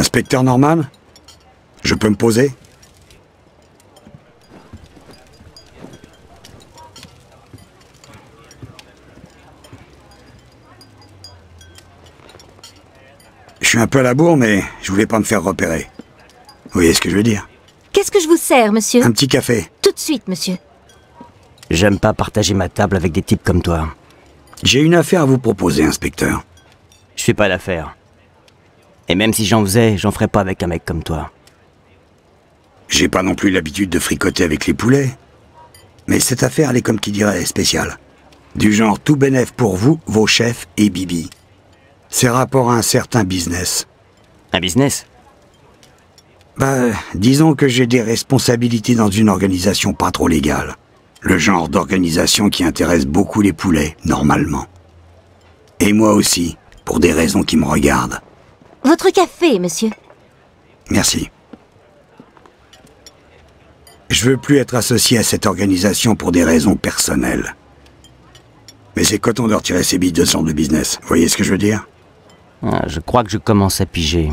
Inspecteur Norman? Je peux me poser? Je suis un peu à la bourre, mais je voulais pas me faire repérer. Vous voyez ce que je veux dire? Qu'est-ce que je vous sers, monsieur? Un petit café. Tout de suite, monsieur. J'aime pas partager ma table avec des types comme toi. J'ai une affaire à vous proposer, inspecteur. Je fais pas l'affaire. Et même si j'en faisais, j'en ferais pas avec un mec comme toi. J'ai pas non plus l'habitude de fricoter avec les poulets. Mais cette affaire, elle est comme qui dirait spéciale. Du genre tout bénef pour vous, vos chefs et Bibi. C'est rapport à un certain business. Un business? Disons que j'ai des responsabilités dans une organisation pas trop légale. Le genre d'organisation qui intéresse beaucoup les poulets, normalement. Et moi aussi, pour des raisons qui me regardent. Votre café, monsieur. Merci. Je veux plus être associé à cette organisation pour des raisons personnelles. Mais c'est coton de retirer ses billes de ce genre de business. Vous voyez ce que je veux dire? Je crois que je commence à piger.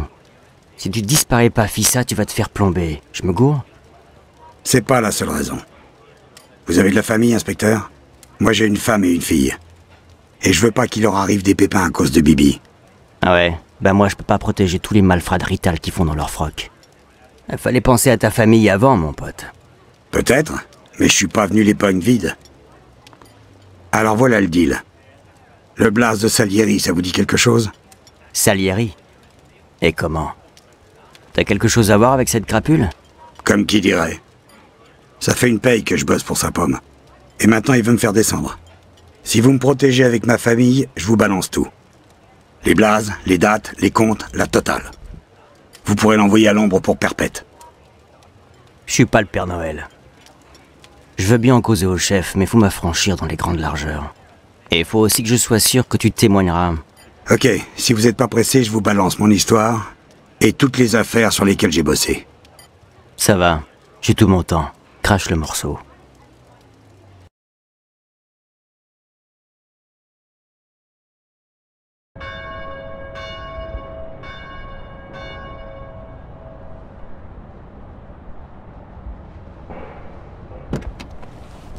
Si tu disparais pas, Fissa, tu vas te faire plomber. Je me gourre? C'est pas la seule raison. Vous avez de la famille, inspecteur? Moi, j'ai une femme et une fille. Et je veux pas qu'il leur arrive des pépins à cause de Bibi. Ah ouais? Ben moi, je peux pas protéger tous les malfrats de Rital qui font dans leur froc. Il fallait penser à ta famille avant, mon pote. Peut-être, mais je suis pas venu les pognes vides. Alors voilà le deal. Le Blas de Salieri, ça vous dit quelque chose? Salieri? Et comment? T'as quelque chose à voir avec cette crapule? Comme qui dirait. Ça fait une paye que je bosse pour sa pomme. Et maintenant, il veut me faire descendre. Si vous me protégez avec ma famille, je vous balance tout. Les blazes, les dates, les comptes, la totale. Vous pourrez l'envoyer à l'ombre pour perpète. Je suis pas le Père Noël. Je veux bien en causer au chef, mais faut m'affranchir dans les grandes largeurs. Et il faut aussi que je sois sûr que tu témoigneras. Ok, si vous n'êtes pas pressé, je vous balance mon histoire et toutes les affaires sur lesquelles j'ai bossé. Ça va, j'ai tout mon temps. Crache le morceau.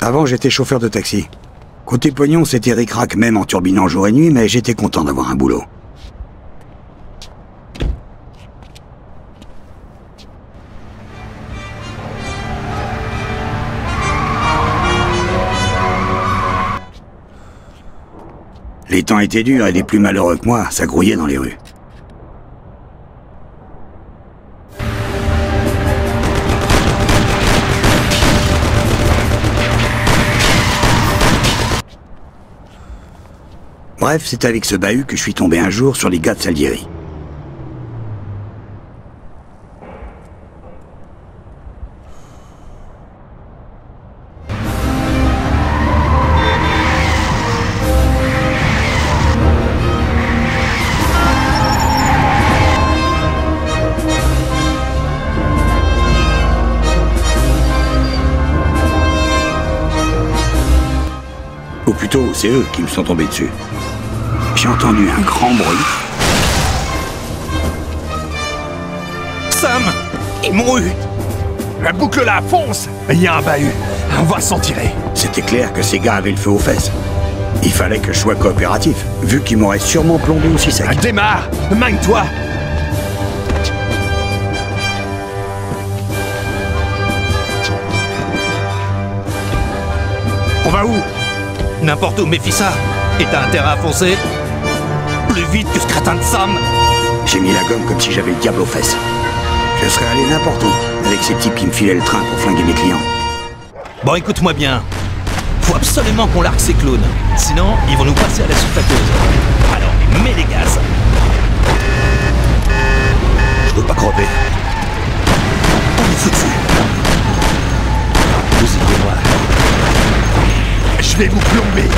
Avant, j'étais chauffeur de taxi. Côté pognon, c'était ric-rac même en turbinant jour et nuit, mais j'étais content d'avoir un boulot. Les temps étaient durs et les plus malheureux que moi, ça grouillait dans les rues. Bref, c'est avec ce bahut que je suis tombé un jour sur les gars de Salieri. Ou plutôt, c'est eux qui me sont tombés dessus. J'ai entendu un grand bruit. Sam! Ils m'ont eu! La boucle là, fonce! Il y a un bahut. On va s'en tirer. C'était clair que ces gars avaient le feu aux fesses. Il fallait que je sois coopératif, vu qu'ils m'auraient sûrement plombé aussi sec. Démarre! Magne-toi! On va où? N'importe où, Méfissa. Et t'as intérêt à foncer? Plus vite que ce crétin de Sam! J'ai mis la gomme comme si j'avais le diable aux fesses. Je serais allé n'importe où, avec ces types qui me filaient le train pour flinguer mes clients. Bon, écoute-moi bien. Faut absolument qu'on largue ces clowns. Sinon, ils vont nous passer à la sulfateuse. Alors, mets les gaz. Je veux pas crever. On est foutu. Vous aidez-moi. Je vais vous plomber.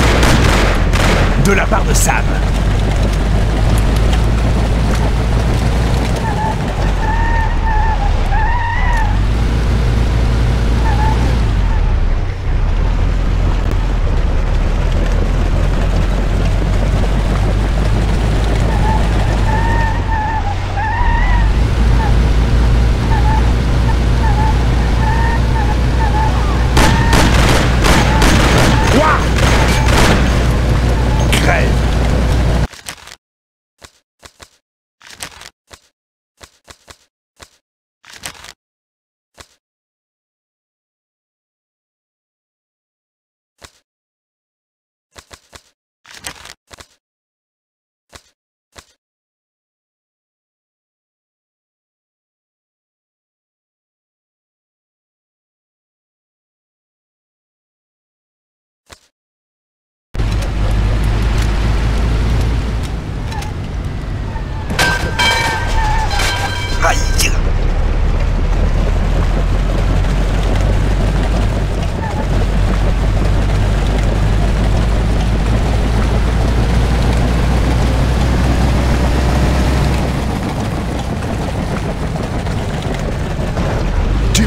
De la part de Sam.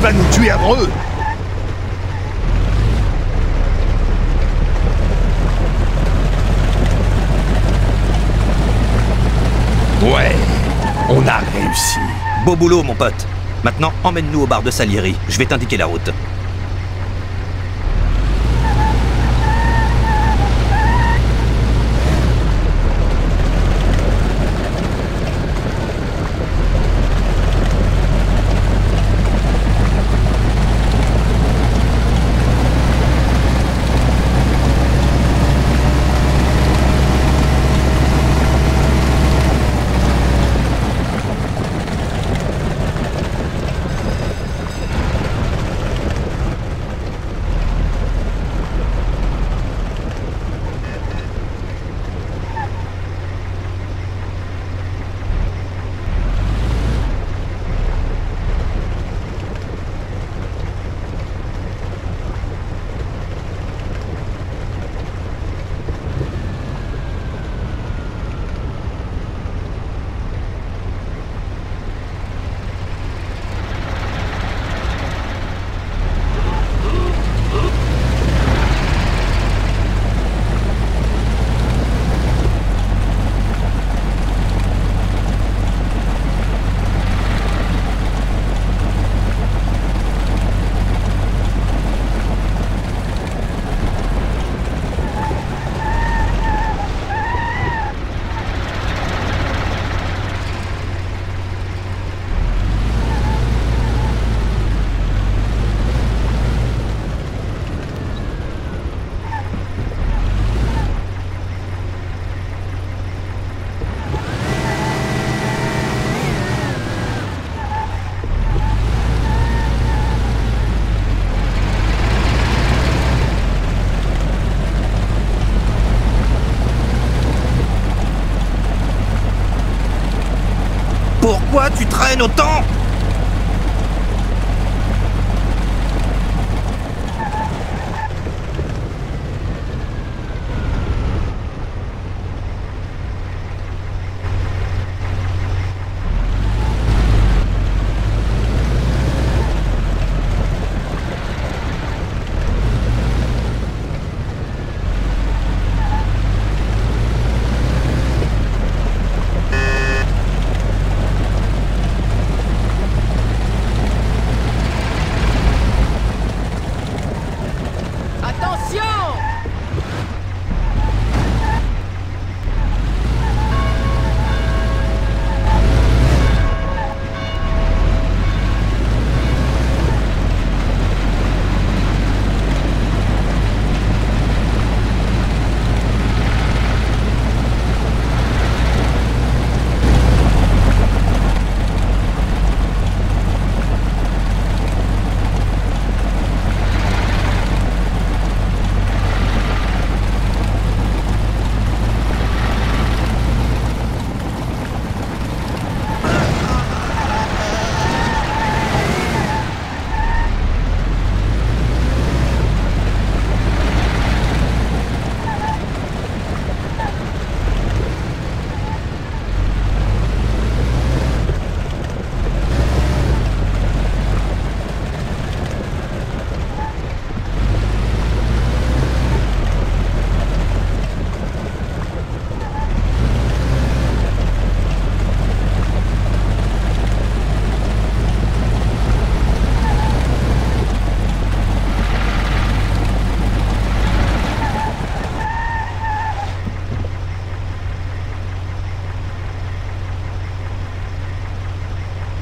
vas nous tuer avant eux. Ouais, on a réussi. Beau boulot, mon pote. Maintenant, emmène-nous au bar de Salieri. Je vais t'indiquer la route. Pourquoi tu traînes autant?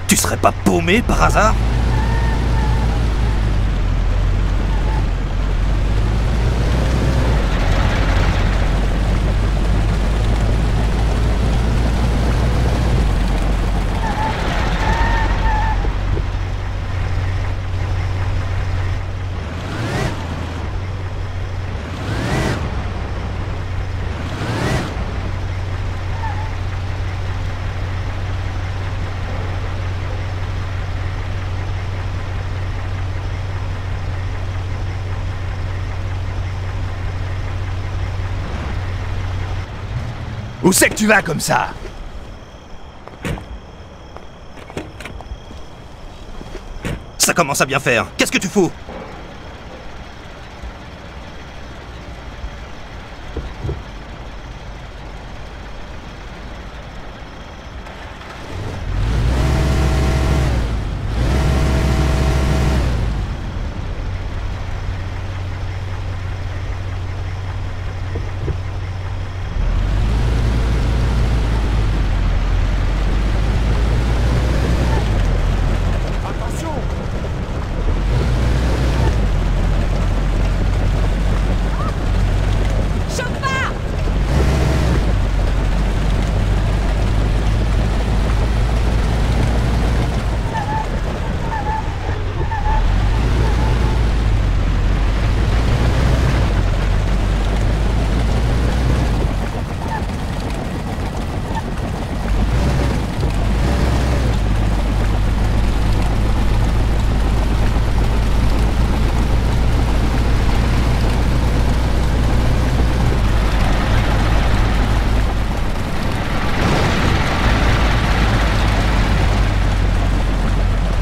Tu serais pas paumé par hasard? Où c'est que tu vas comme ça? Ça commence à bien faire. Qu'est-ce que tu fous?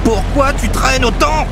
Pourquoi tu traînes autant?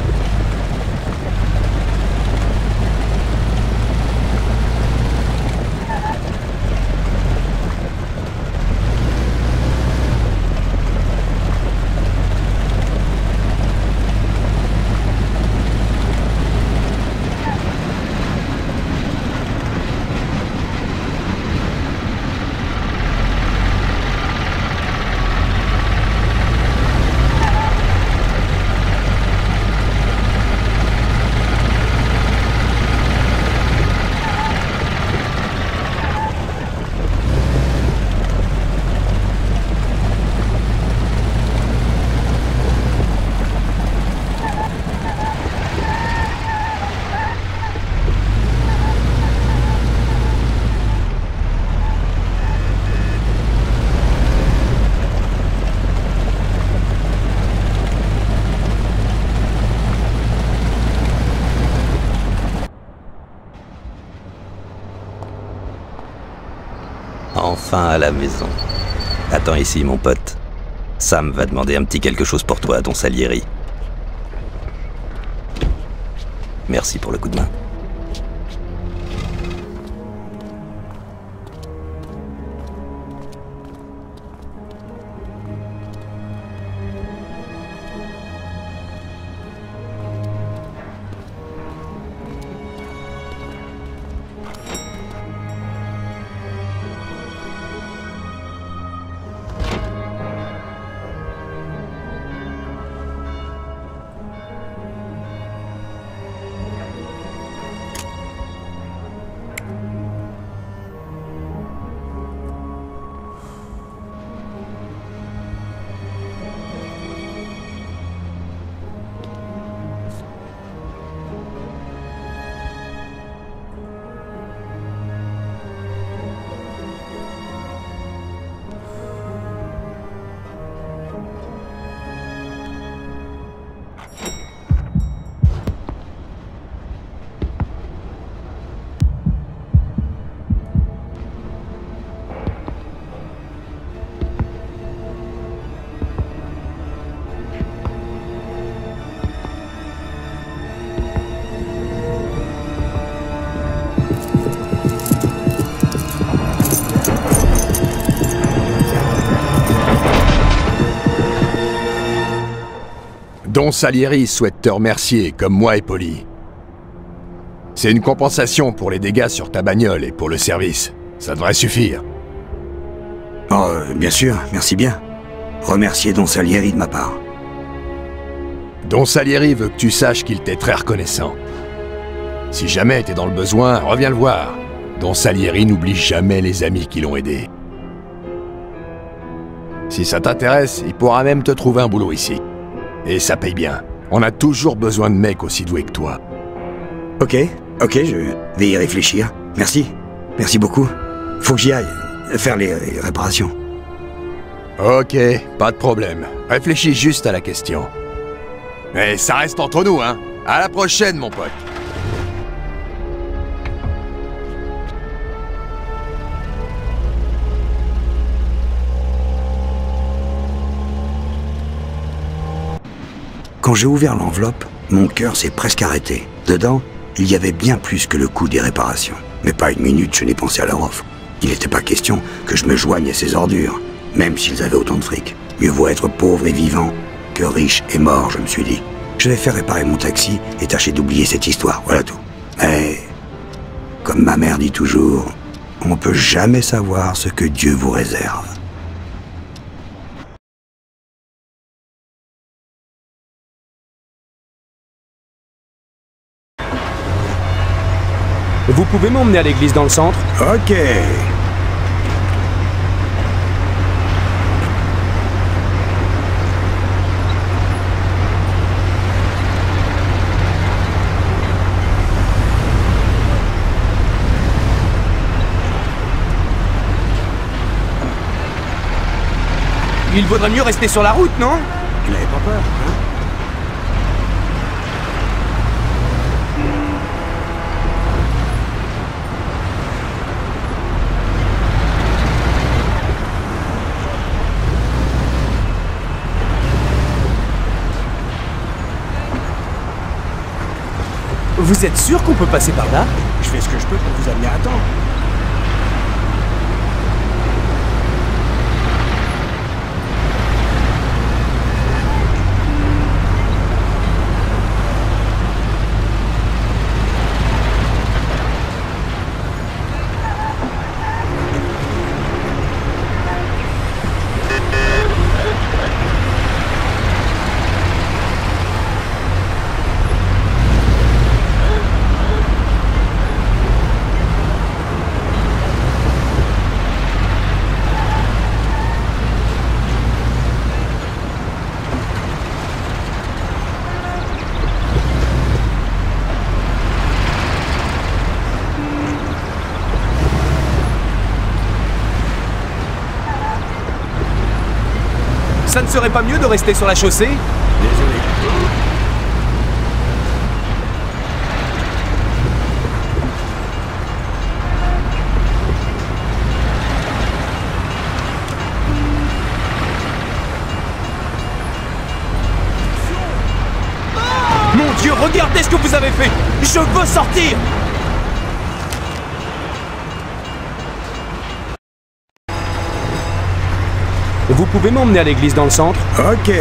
Enfin à la maison. Attends ici, mon pote. Sam va demander un petit quelque chose pour toi, Don Salieri. Merci pour le coup de main. Don Salieri souhaite te remercier, comme moi et Polly. C'est une compensation pour les dégâts sur ta bagnole et pour le service. Ça devrait suffire. Oh, bien sûr, merci bien. Remerciez Don Salieri de ma part. Don Salieri veut que tu saches qu'il t'est très reconnaissant. Si jamais t'es dans le besoin, reviens le voir. Don Salieri n'oublie jamais les amis qui l'ont aidé. Si ça t'intéresse, il pourra même te trouver un boulot ici. Et ça paye bien. On a toujours besoin de mecs aussi doués que toi. Ok, je vais y réfléchir. Merci, merci beaucoup. Faut que j'y aille, faire les réparations. Ok, pas de problème. Réfléchis juste à la question. Mais ça reste entre nous, hein. À la prochaine, mon pote. Quand j'ai ouvert l'enveloppe, mon cœur s'est presque arrêté. Dedans, il y avait bien plus que le coût des réparations. Mais pas une minute je n'ai pensé à leur offre. Il n'était pas question que je me joigne à ces ordures, même s'ils avaient autant de fric. Mieux vaut être pauvre et vivant que riche et mort, je me suis dit. Je vais faire réparer mon taxi et tâcher d'oublier cette histoire, voilà tout. Mais, comme ma mère dit toujours, on ne peut jamais savoir ce que Dieu vous réserve. Vous pouvez m'emmener à l'église dans le centre? Ok. Il vaudrait mieux rester sur la route, non? Tu n'avais pas peur, hein? Vous êtes sûr qu'on peut passer par là? Je fais ce que je peux pour vous amener à temps. Ça ne serait pas mieux de rester sur la chaussée? Désolé. Mon Dieu, regardez ce que vous avez fait! Je veux sortir! Vous pouvez m'emmener à l'église dans le centre? Ok.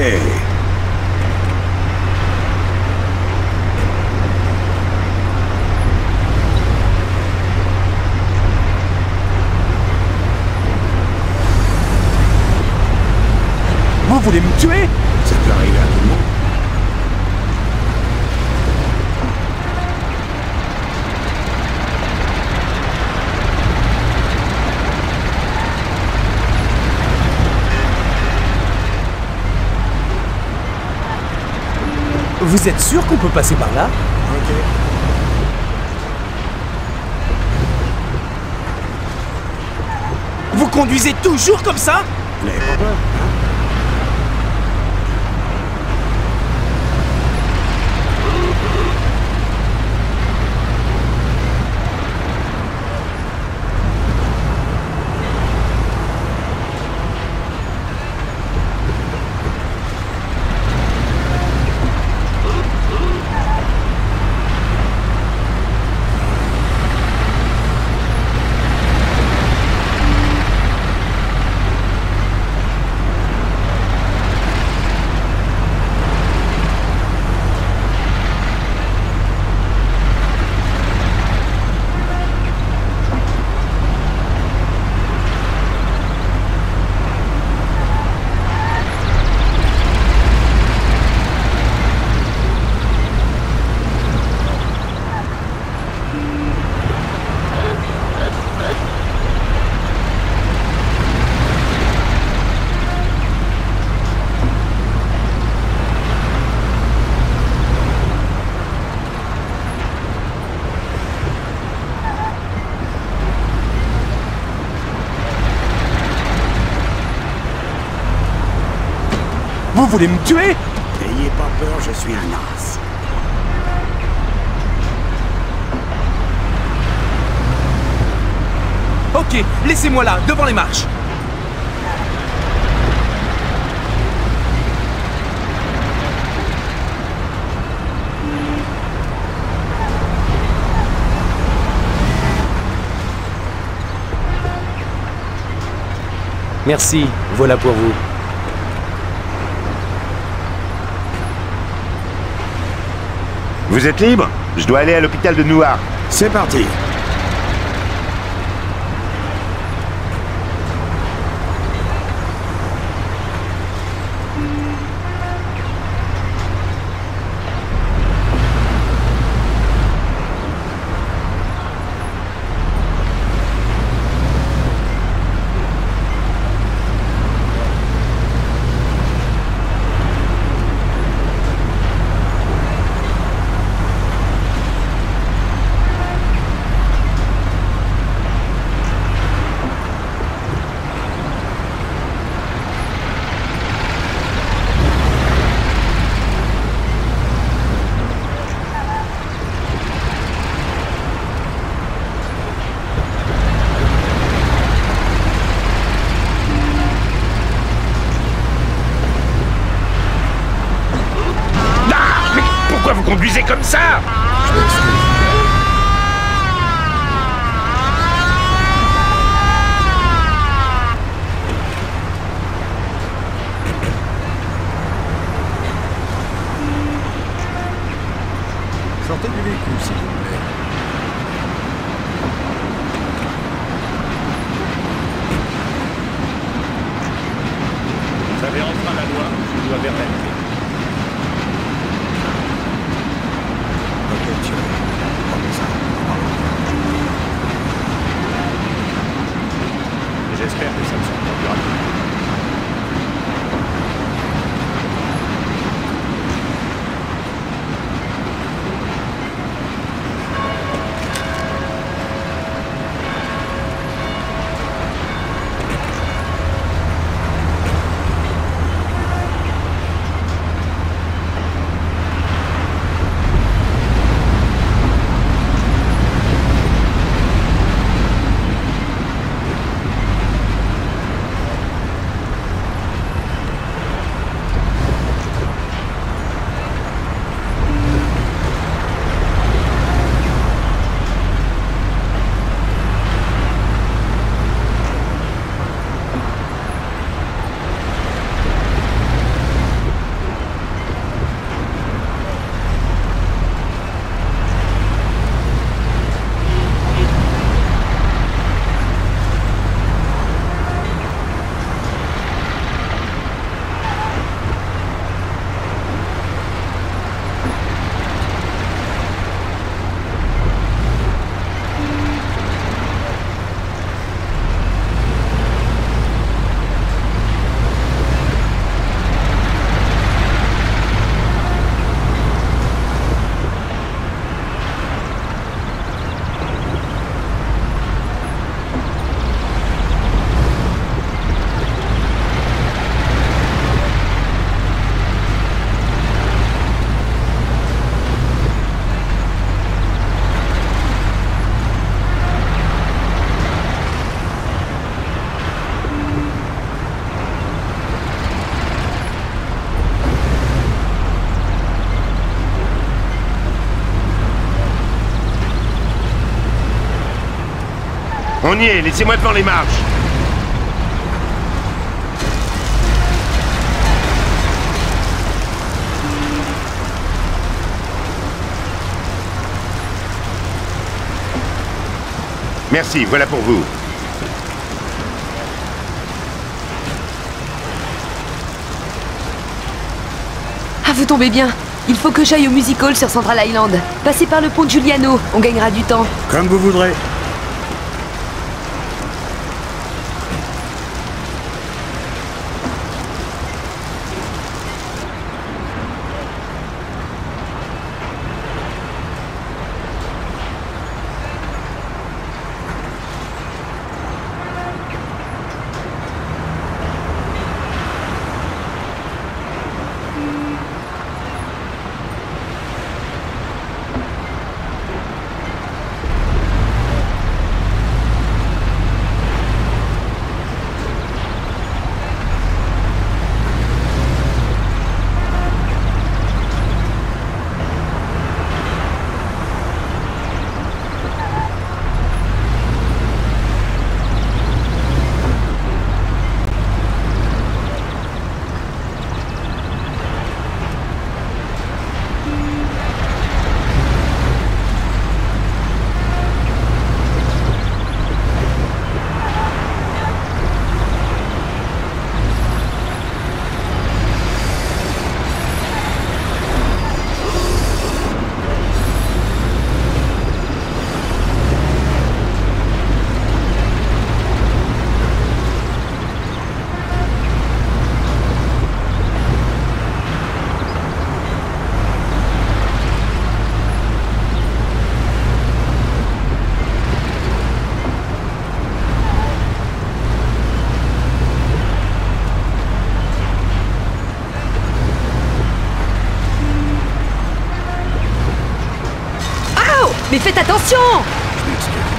Vous voulez me tuer? Ça peut arriver à tout le monde. Vous êtes sûr qu'on peut passer par là? Ok. Vous conduisez toujours comme ça? Vous n'avez pas peur, hein? Vous voulez me tuer? N'ayez pas peur, je suis un as. Ok, laissez-moi là, devant les marches. Merci, voilà pour vous. Vous êtes libre? Je dois aller à l'hôpital de Newark. C'est parti. Pourquoi vous conduisez comme ça? Sortez du véhicule, s'il vous plaît. Vous avez enfreint la loi, je dois verbaliser. Ok, monsieur. Prenez ça. J'espère que ça ne se produira plus. On y est, laissez-moi devant les marches. Merci, voilà pour vous. Ah, vous tombez bien. Il faut que j'aille au Music Hall sur Central Island. Passez par le pont de Giuliano, on gagnera du temps. Comme vous voudrez. Mais faites attention! Je m'excuse.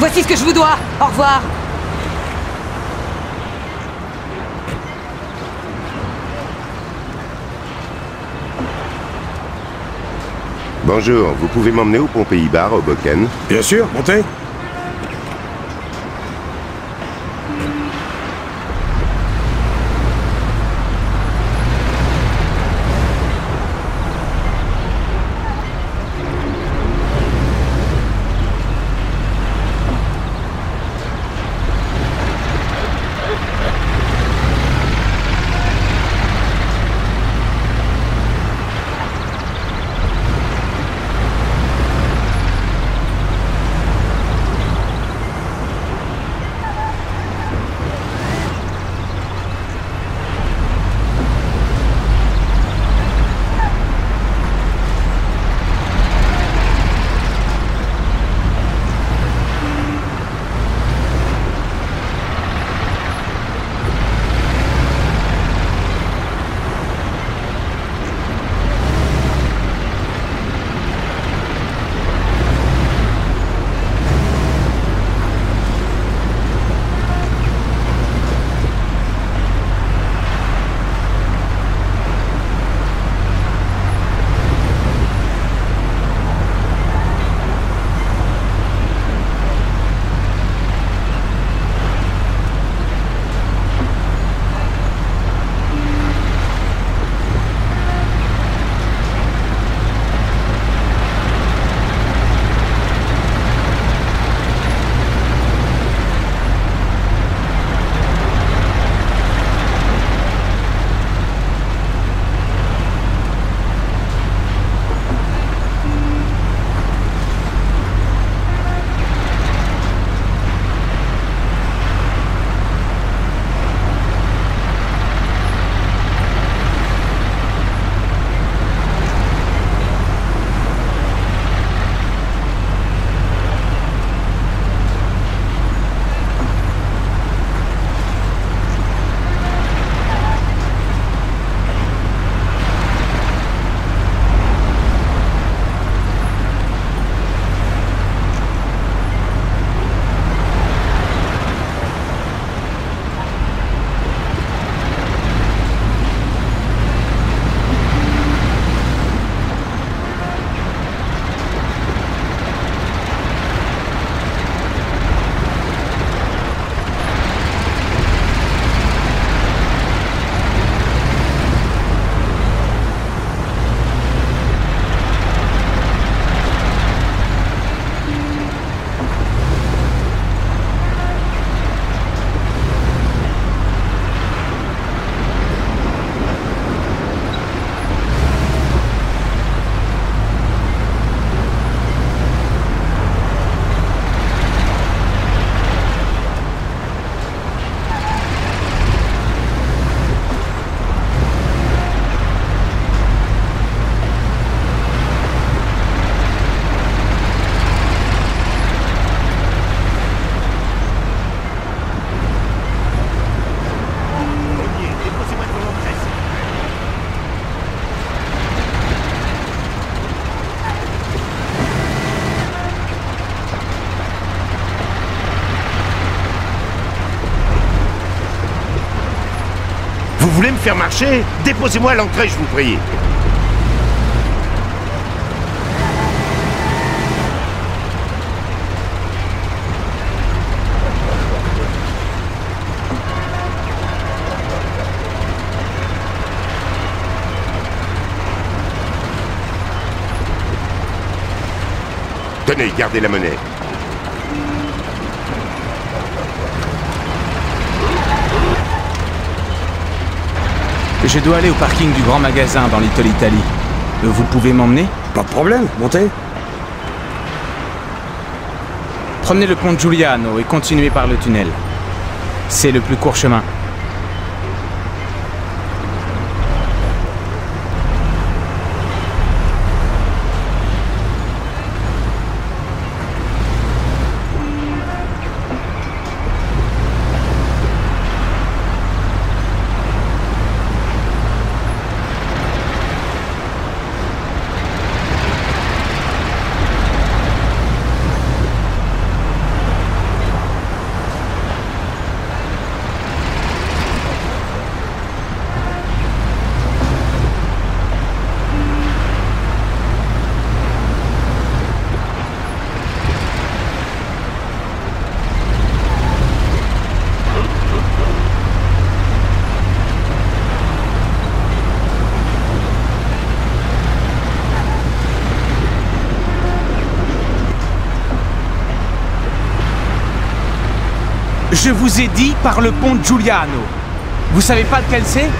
Voici ce que je vous dois. Au revoir. Bonjour, vous pouvez m'emmener au pont Pays-Bar, au Boken? Bien sûr, montez. Vous voulez me faire marcher? Déposez-moi à l'entrée, je vous prie. Tenez, gardez la monnaie. Je dois aller au parking du grand magasin dans Little Italy. Vous pouvez m'emmener? Pas de problème, montez. Prenez le pont Giuliano et continuez par le tunnel. C'est le plus court chemin. Je vous ai dit par le pont Giuliano. Vous savez pas lequel c'est?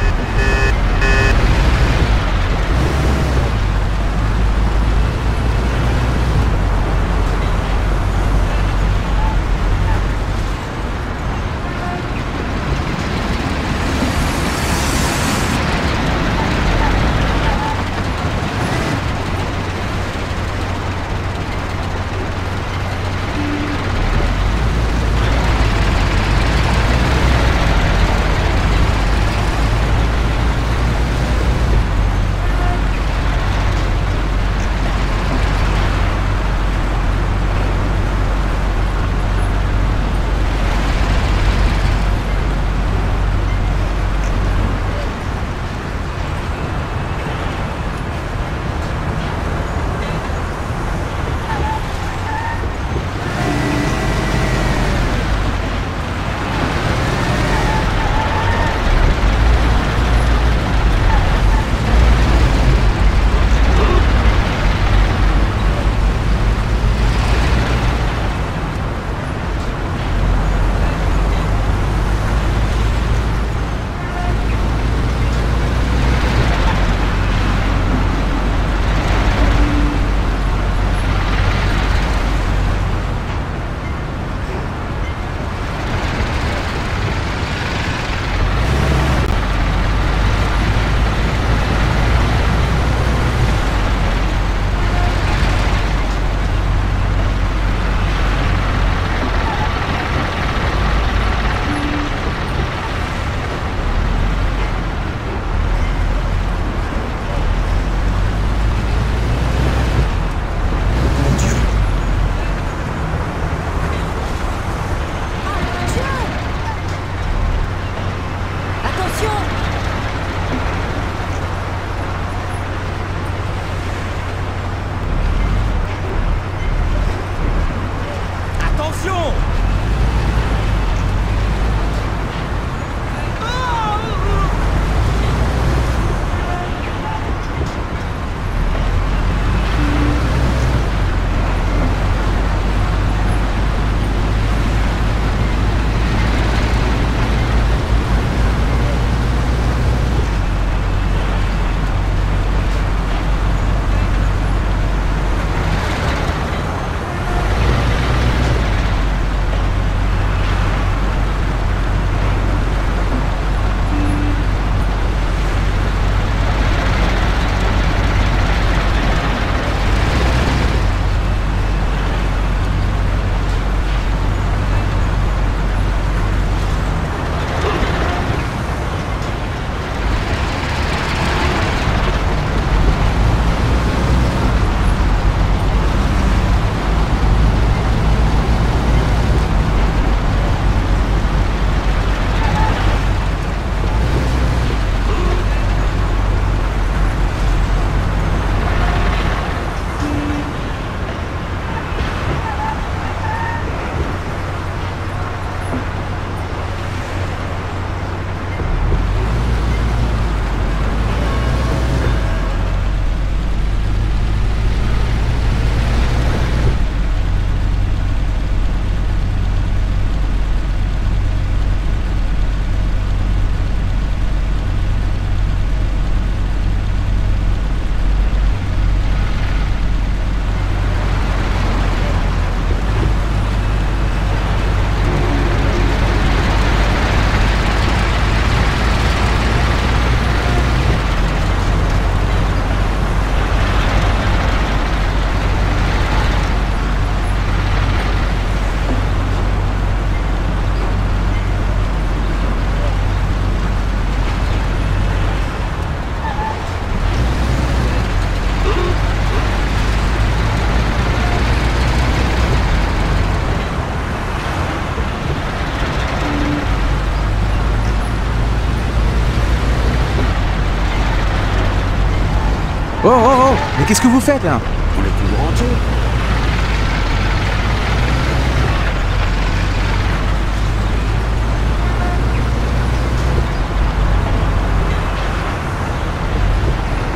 Mais qu'est-ce que vous faites, hein? On est toujours entier.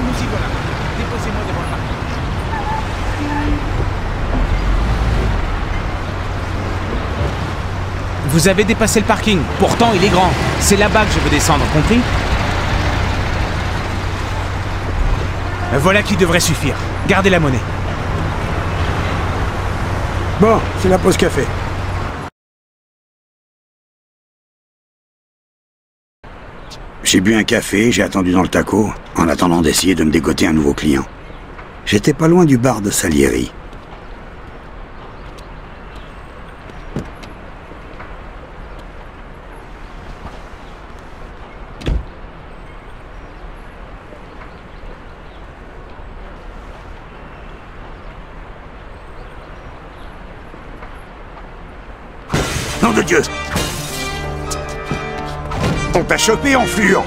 Nous y voilà. Déposez-moi devant le parking. Vous avez dépassé le parking. Pourtant, il est grand. C'est là-bas que je veux descendre, compris? Voilà qui devrait suffire. Gardez la monnaie. Bon, c'est la pause café. J'ai bu un café, j'ai attendu dans le taco, en attendant d'essayer de me dégoter un nouveau client. J'étais pas loin du bar de Salieri. Nom de Dieu! On t'a chopé, enflure!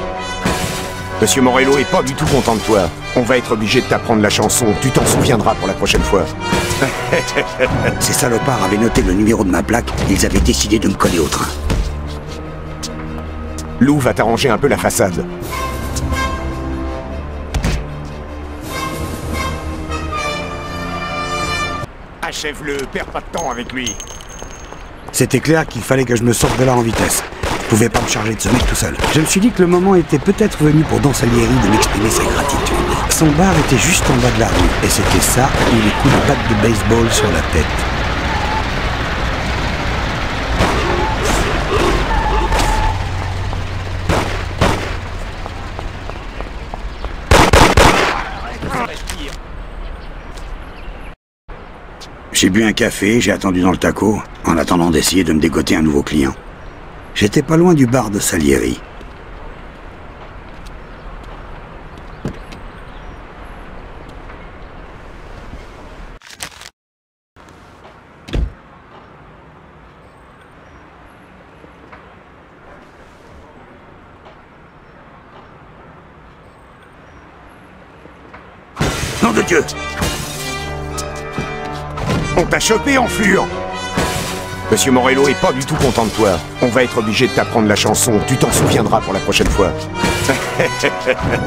Monsieur Morello est pas du tout content de toi. On va être obligé de t'apprendre la chanson. Tu t'en souviendras pour la prochaine fois. Ces salopards avaient noté le numéro de ma plaque, ils avaient décidé de me coller au train. Lou va t'arranger un peu la façade. Achève-le, perds pas de temps avec lui. C'était clair qu'il fallait que je me sorte de là en vitesse. Je pouvais pas me charger de ce mec tout seul. Je me suis dit que le moment était peut-être venu pour Don Salieri de m'exprimer sa gratitude. Son bar était juste en bas de la rue, et c'était ça ou les coups de batte de baseball sur la tête. J'ai bu un café, j'ai attendu dans le taco, en attendant d'essayer de me dégoter un nouveau client. J'étais pas loin du bar de Salieri. Nom de Dieu! On t'a chopé, enflure! Monsieur Morello est pas du tout content de toi. On va être obligé de t'apprendre la chanson. Tu t'en souviendras pour la prochaine fois.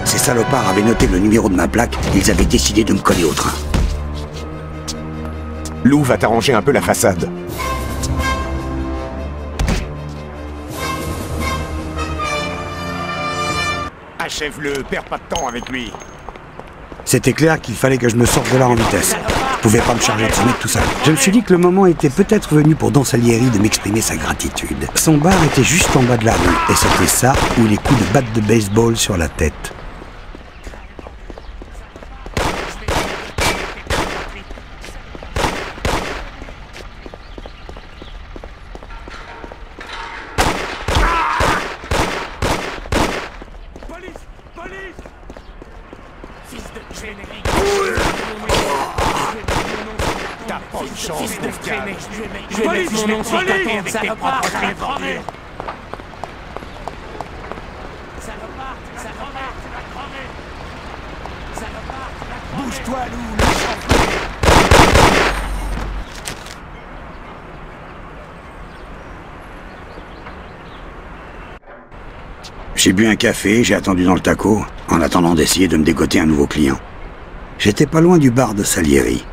Ces salopards avaient noté le numéro de ma plaque, ils avaient décidé de me coller au train. Lou va t'arranger un peu la façade. Achève-le, perds pas de temps avec lui. C'était clair qu'il fallait que je me sorte de là en vitesse. Je pouvais pas me charger de ce mec tout seul. Je me suis dit que le moment était peut-être venu pour Don Salieri de m'exprimer sa gratitude. Son bar était juste en bas de la rue, et c'était ça ou les coups de batte de baseball sur la tête. T'as pas une chance, Wolfgang. Je vais mettre mon nom sur ta tête, salopard, ça va crever. Salopard, tu vas crever. Salopard, tu vas crever. Bouge-toi, Lou, le champion. J'ai bu un café, j'ai attendu dans le taco, en attendant d'essayer de me dégoter un nouveau client. J'étais pas loin du bar de Salieri.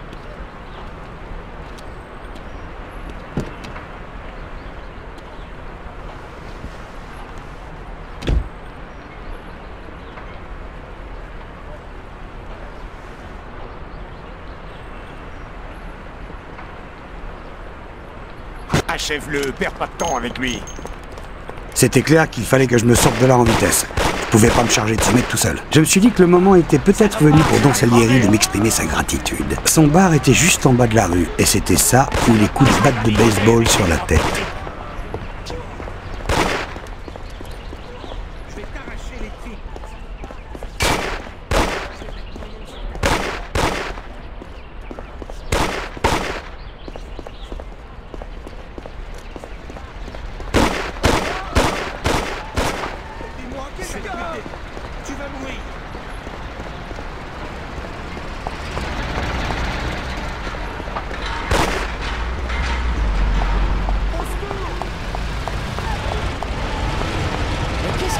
Achève-le, perds pas de temps avec lui. C'était clair qu'il fallait que je me sorte de là en vitesse. Je pouvais pas me charger de ce mec tout seul. Je me suis dit que le moment était peut-être venu pour Don Salieri de m'exprimer sa gratitude. Son bar était juste en bas de la rue, et c'était ça ou les coups de batte de baseball sur la tête.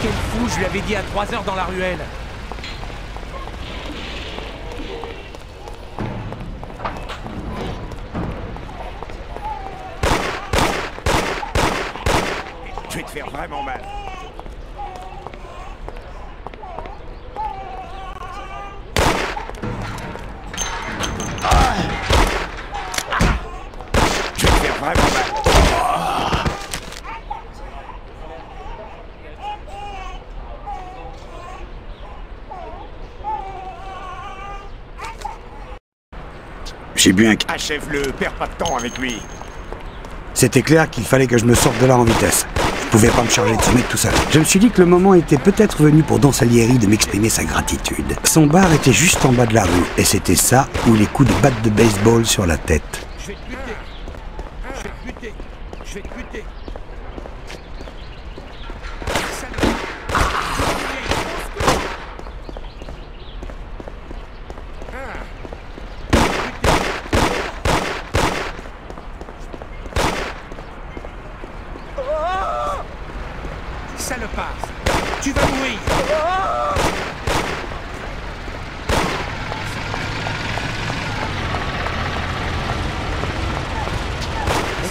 Qu'est-ce qu'elle fout? Je lui avais dit à 3 heures dans la ruelle. Je vais te faire vraiment mal. Je vais te faire vraiment mal. J'ai bu un... Achève-le, perds pas de temps avec lui. C'était clair qu'il fallait que je me sorte de là en vitesse. Je pouvais pas me charger de ce mec tout seul. Je me suis dit que le moment était peut-être venu pour Don Salieri de m'exprimer sa gratitude. Son bar était juste en bas de la rue, et c'était ça ou les coups de batte de baseball sur la tête. Je vais te buter. Je vais te buter. Je vais te buter. Salopard, tu vas mourir.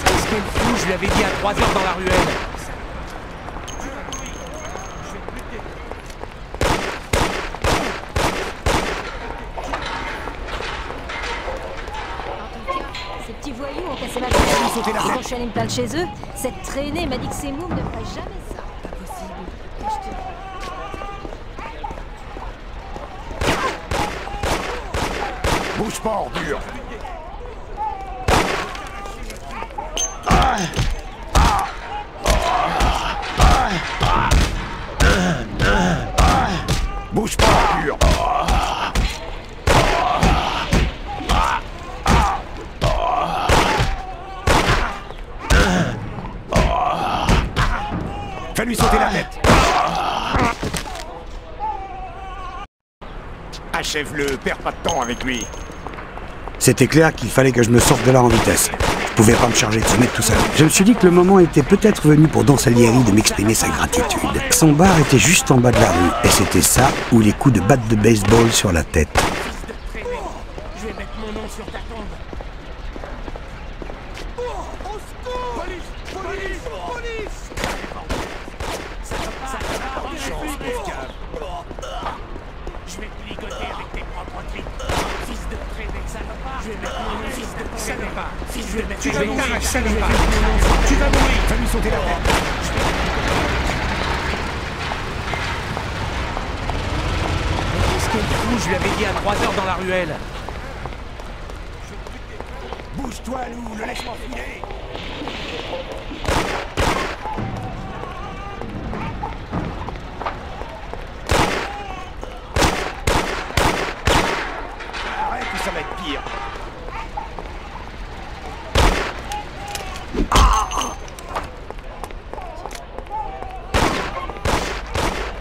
Qu'est-ce qu'elle fout? Je lui avais dit à 3 heures dans la ruelle. Ces petits voyous ont cassé ma gueule. Quand je suis allée me plaindre chez eux, cette traînée m'a dit que ces mômes ne feraient jamais ça. Pas possible. Bouge pas, ordure. Bouge pas, ordure. Fais-lui sauter la tête. Achève-le, perds pas de temps avec lui. C'était clair qu'il fallait que je me sorte de là en vitesse. Je pouvais pas me charger de ce mec tout seul. Je me suis dit que le moment était peut-être venu pour Don Salieri de m'exprimer sa gratitude. Son bar était juste en bas de la rue, et c'était ça ou les coups de batte de baseball sur la tête. Je vais mettre mon nom sur ta tombe. Au secours! Police! Police! Police! Je vais te ligoter avec tes propres tripes. Fils de traînée, salopard. Je vais mettre mon nom sur ta tombe. Salopard. Fils de traînée. Tu vas mourir, salopard. Tu vas mourir. Fais-lui sauter la tête. Qu'est-ce qu'elle fout? Je lui avais dit à 3 heures dans la ruelle. Bouge-toi, loup, le laisse m'enfiler. Arrête ou ça va être pire.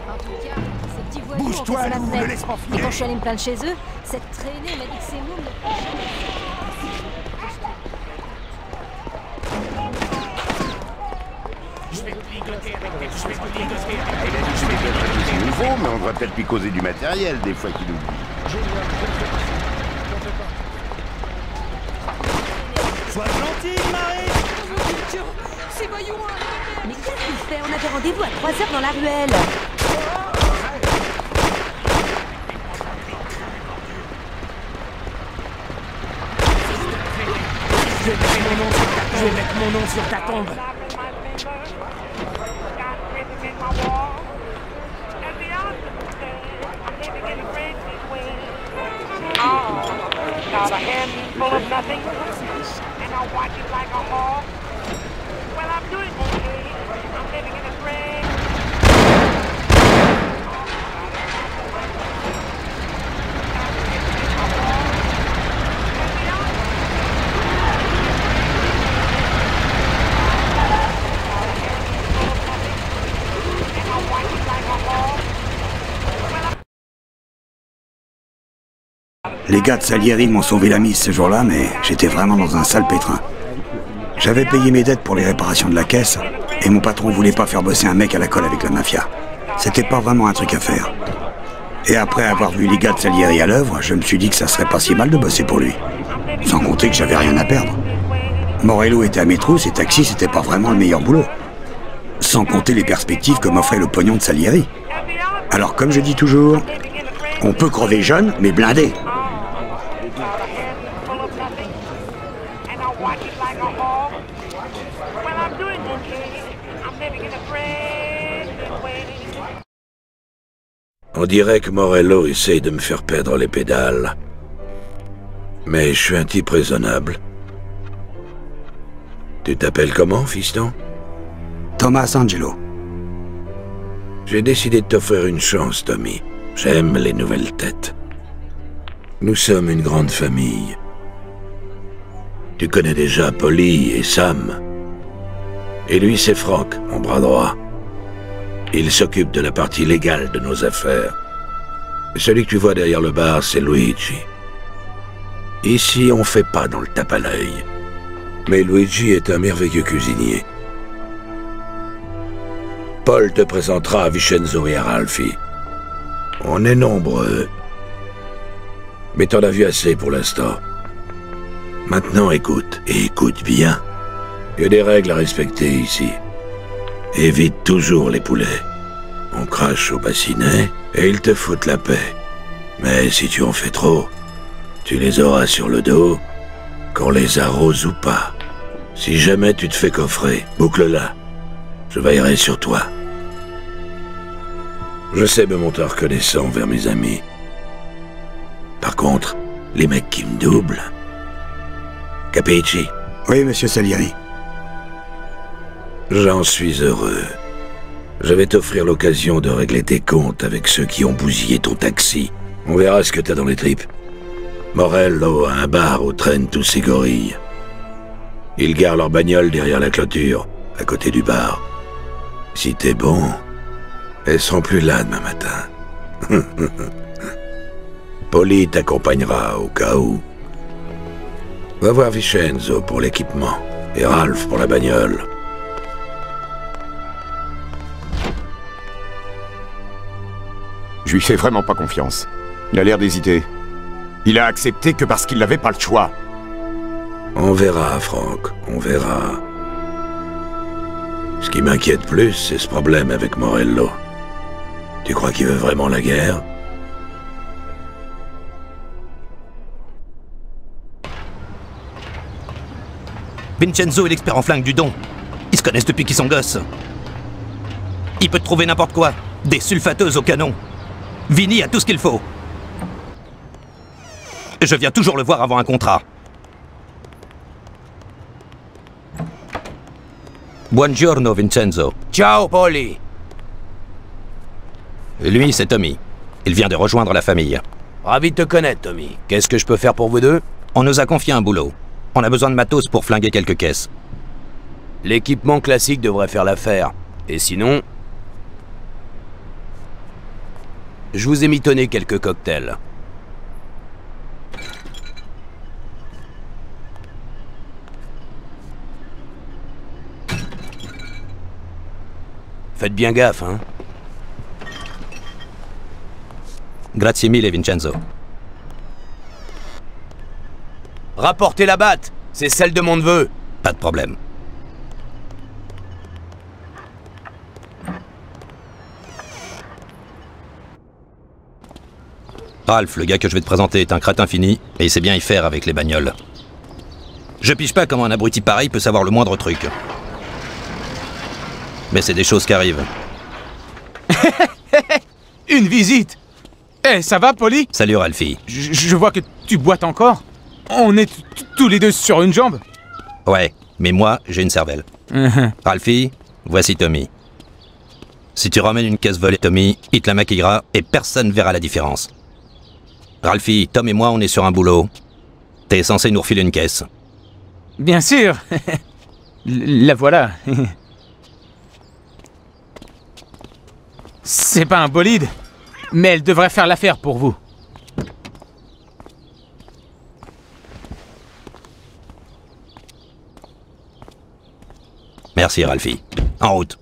En tout cas, ces petits voyous ont Bouge-toi, cassé ma loup, fenêtre. le laisse m'enfiler. Et quand je suis allée me plaindre chez eux, cette traînée m'a dit que ces mômes ne feraient jamais ça. Je vais te ligoter avec tes... Je vais te ligoter avec Il a dit que c'était peut-être aussi nouveau, mais on devrait peut-être lui causer du matériel des fois qu'il oublie. Sois gentil, Marie. C'est voyou. Mais qu'est-ce qu'il fait? On avait rendez-vous à 3 heures dans la ruelle. Je vais mettre mon nom sur ta tombe. Got a handful of nothing, and I watch it like a hawk. Well, I'm doing okay. I'm living in a dream. Les gars de Salieri m'ont sauvé la mise ce jour-là, mais j'étais vraiment dans un sale pétrin. J'avais payé mes dettes pour les réparations de la caisse, et mon patron voulait pas faire bosser un mec à la colle avec la mafia. c'était pas vraiment un truc à faire. Et après avoir vu les gars de Salieri à l'œuvre, je me suis dit que ça serait pas si mal de bosser pour lui. Sans compter que j'avais rien à perdre. Morello était à mes trousses et Taxi, c'était pas vraiment le meilleur boulot. Sans compter les perspectives que m'offrait le pognon de Salieri. Alors comme je dis toujours, on peut crever jeune, mais blindé. On dirait que Morello essaye de me faire perdre les pédales. Mais je suis un type raisonnable. Tu t'appelles comment, fiston? Thomas Angelo. J'ai décidé de t'offrir une chance, Tommy. J'aime les nouvelles têtes. Nous sommes une grande famille. Tu connais déjà Polly et Sam. Et lui, c'est Frank, mon bras droit. Il s'occupe de la partie légale de nos affaires. Celui que tu vois derrière le bar, c'est Luigi. Ici, on fait pas dans le tape à l'œil. Mais Luigi est un merveilleux cuisinier. Paul te présentera à Vincenzo et à Ralphie. On est nombreux. Mais t'en as vu assez pour l'instant. Maintenant, écoute, et écoute bien. Il y a des règles à respecter ici. Évite toujours les poulets. On crache au bassinet et ils te foutent la paix. Mais si tu en fais trop, tu les auras sur le dos, qu'on les arrose ou pas. Si jamais tu te fais coffrer, boucle-la. Je veillerai sur toi. Je sais me montrer reconnaissant envers mes amis. Par contre, les mecs qui me doublent... Capici? Oui, monsieur Salieri. J'en suis heureux. Je vais t'offrir l'occasion de régler tes comptes avec ceux qui ont bousillé ton taxi. On verra ce que t'as dans les tripes. Morello a un bar où traînent tous ces gorilles. Ils garent leur bagnole derrière la clôture, à côté du bar. Si t'es bon, elles seront plus là demain matin. Polly t'accompagnera au cas où. Va voir Vincenzo pour l'équipement et Ralph pour la bagnole. Je lui fais vraiment pas confiance. Il a l'air d'hésiter. Il a accepté que parce qu'il n'avait pas le choix. On verra, Franck, on verra. Ce qui m'inquiète plus, c'est ce problème avec Morello. Tu crois qu'il veut vraiment la guerre? Vincenzo est l'expert en flingue du Don. Ils se connaissent depuis qu'ils sont gosses. Il peut te trouver n'importe quoi. Des sulfateuses au canon. Vinny a tout ce qu'il faut. Je viens toujours le voir avant un contrat. Buongiorno, Vincenzo. Ciao, Polly. Lui, c'est Tommy. Il vient de rejoindre la famille. Ravi de te connaître, Tommy. Qu'est-ce que je peux faire pour vous deux? On nous a confié un boulot. On a besoin de matos pour flinguer quelques caisses. L'équipement classique devrait faire l'affaire. Et sinon... je vous ai mitonné quelques cocktails. Faites bien gaffe, hein. Grazie mille, Vincenzo. Rapportez la batte. C'est celle de mon neveu. Pas de problème. Ralph, le gars que je vais te présenter, est un crétin fini, et il sait bien y faire avec les bagnoles. Je pige pas comment un abruti pareil peut savoir le moindre truc. Mais c'est des choses qui arrivent. Une visite. Eh, ça va, Polly? Salut, Ralphie. Je vois que tu boites encore. On est tous les deux sur une jambe. Ouais, mais moi, j'ai une cervelle. Ralphie, voici Tommy. Si tu ramènes une caisse volée, Tommy, il te la maquillera et personne verra la différence. Ralphie, Tom et moi, on est sur un boulot. T'es censé nous refiler une caisse. Bien sûr. La voilà. C'est pas un bolide, mais elle devrait faire l'affaire pour vous. Merci, Ralphie. En route.